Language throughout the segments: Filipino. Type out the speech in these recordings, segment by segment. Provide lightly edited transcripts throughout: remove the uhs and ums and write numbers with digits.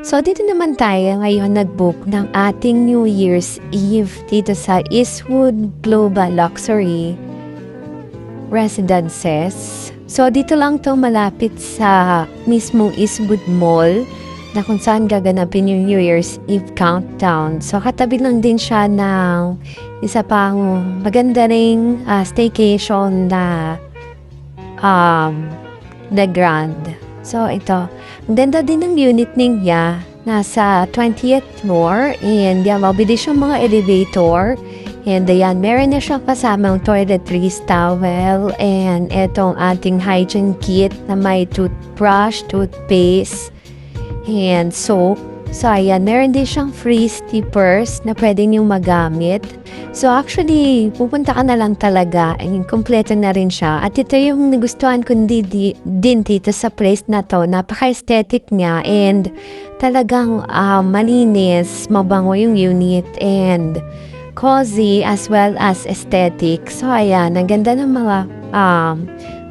So, dito naman tayo ngayon nag-book ng ating New Year's Eve dito sa Eastwood Global Luxury Residences. So, dito lang to malapit sa mismong Eastwood Mall na kung saan gaganapin yung New Year's Eve countdown. So, katabi lang din siya ng isa pang maganda ring staycation na The Grand. So, ito. Ang ganda din ng unit niya. Nasa 20th floor. And yan, mabilis yung mga elevator. And ayan, meron na siyang kasamang toiletries, towel. And etong ating hygiene kit na may toothbrush, toothpaste, and soap. So, ayan, meron din siyang free steepers na pwede niyong magamit. So, actually, pupunta ka na lang talaga. Kompleto na rin siya. At ito yung nagustuhan ko din dito sa place na to. Napaka-aesthetic niya and talagang malinis, mabango yung unit and cozy as well as aesthetic. So, ayan, ang ganda ng mga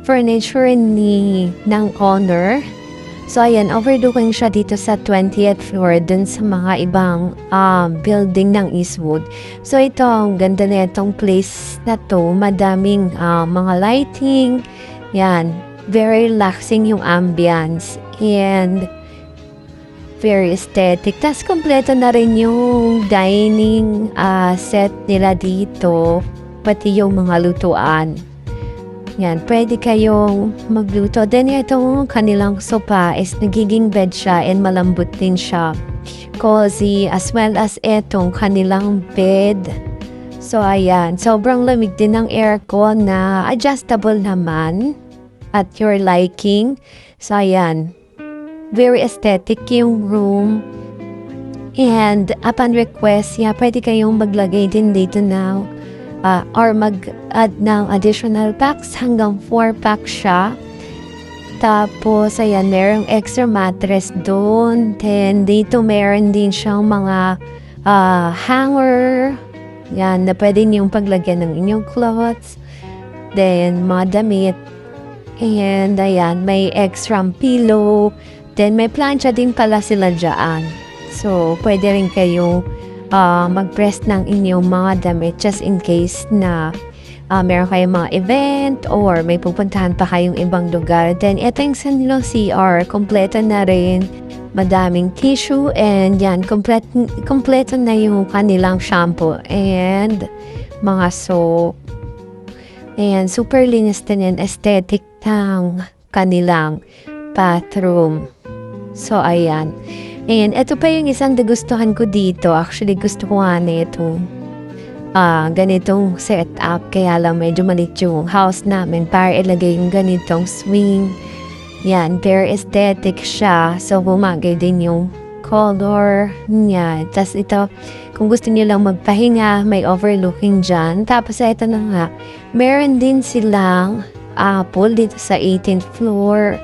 furniture ng owner. So, ayan, overlooking siya dito sa 20th floor dun sa mga ibang building ng Eastwood. So, ito, ang ganda na itong place na to. Madaming mga lighting. Yan, very relaxing yung ambience. And very aesthetic. Tapos, kompleto na rin yung dining set nila dito. Pati yung mga lutuan. Yan, pwede kayong magluto. Then, itong kanilang sopa is nagiging bed siya and malambot din siya. Cozy, as well as itong kanilang bed. So, ayan. Sobrang lamig din ng aircon na adjustable naman at your liking. So, ayan. Very aesthetic yung room. And, upon request, pwede kayong maglagay din dito now. Or mag-add ng additional packs hanggang 4 packs siya. Tapos, ayan, merong extra mattress doon. Then, dito meron din siyang mga hanger. Yan, na pwede niyong paglagyan ng inyong clothes. Then, mga damit. And, ayan, may extra pillow. Then, may plancha din pala sila dyan. So, pwede rin kayong mag-press ng inyong mga damit just in case na meron kayong mga event or may pupuntahan pa kayong ibang lugar. Then, ito yung sanilang CR. Kompleto na rin. Madaming tissue and yan, kompleto na yung kanilang shampoo and mga soap. And super linis din yan. Aesthetic ng kanilang bathroom. So, ayan. And ito pa yung isang nagustuhan ko dito. Actually, gusto ko nga na itong ganitong setup. Kaya lang medyo malit yung house namin para ilagay yung ganitong swing. Yan, very aesthetic siya. So, bumagay din yung color niya. Tapos ito, kung gusto niyo lang magpahinga, may overlooking dyan. Tapos ito na nga, meron din silang pool dito sa 18th floor.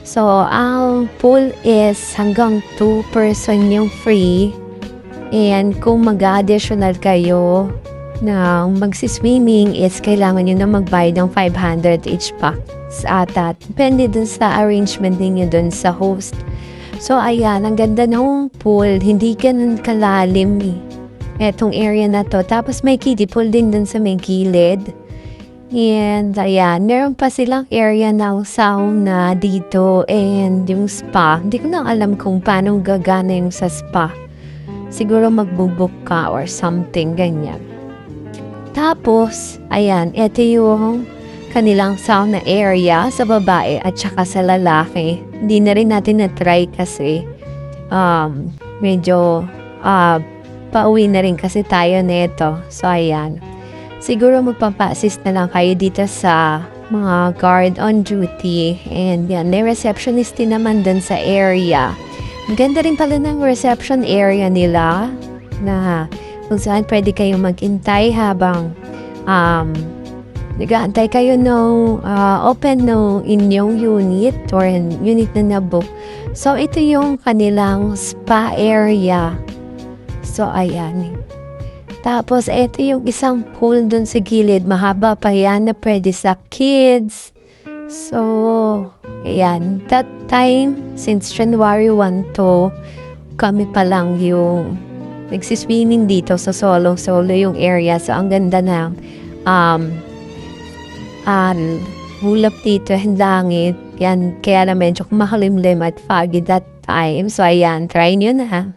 So, ang pool is hanggang 2 person yung free. And kung mag-additional kayo na magsiswimming is kailangan nyo na magbayad ng 500 each pack sa atat. Depende dun sa arrangement ninyo dun sa host. So, ayan, ang ganda ng pool. Hindi ganun kalalim etong area na to. Tapos may kiddie pool din dun sa may gilid. And, ayan, meron pa silang area ng sauna dito and yung spa. Hindi ko lang alam kung paano gagana yung sa spa. Siguro magbubuk ka or something, ganyan. Tapos, ayan, ito yung kanilang sauna area sa babae at saka sa lalaki. Hindi na rin natin na-try kasi medyo pauwi na rin kasi tayo nito. So, ayan. Siguro magpapa-assist na lang kayo dito sa mga guard on duty. And yan, may receptionist din naman dun sa area. Ang ganda rin pala ng reception area nila na kung saan pwede kayong maghintay habang nag-aantay kayo ng open ng inyong unit or unit na nabook. So, ito yung kanilang spa area. So, ayan. Tapos, ito yung isang pool dun sa gilid. Mahaba pa yan na pwede sa kids. So, ayan. That time, since January 1 to, kami pa lang yung nagsiswimming dito sa solo yung area. So, ang ganda ng hulap dito, yung langit. Yan, kaya na medyo mahalimlim at foggy that time. So, ayan, try nyo na.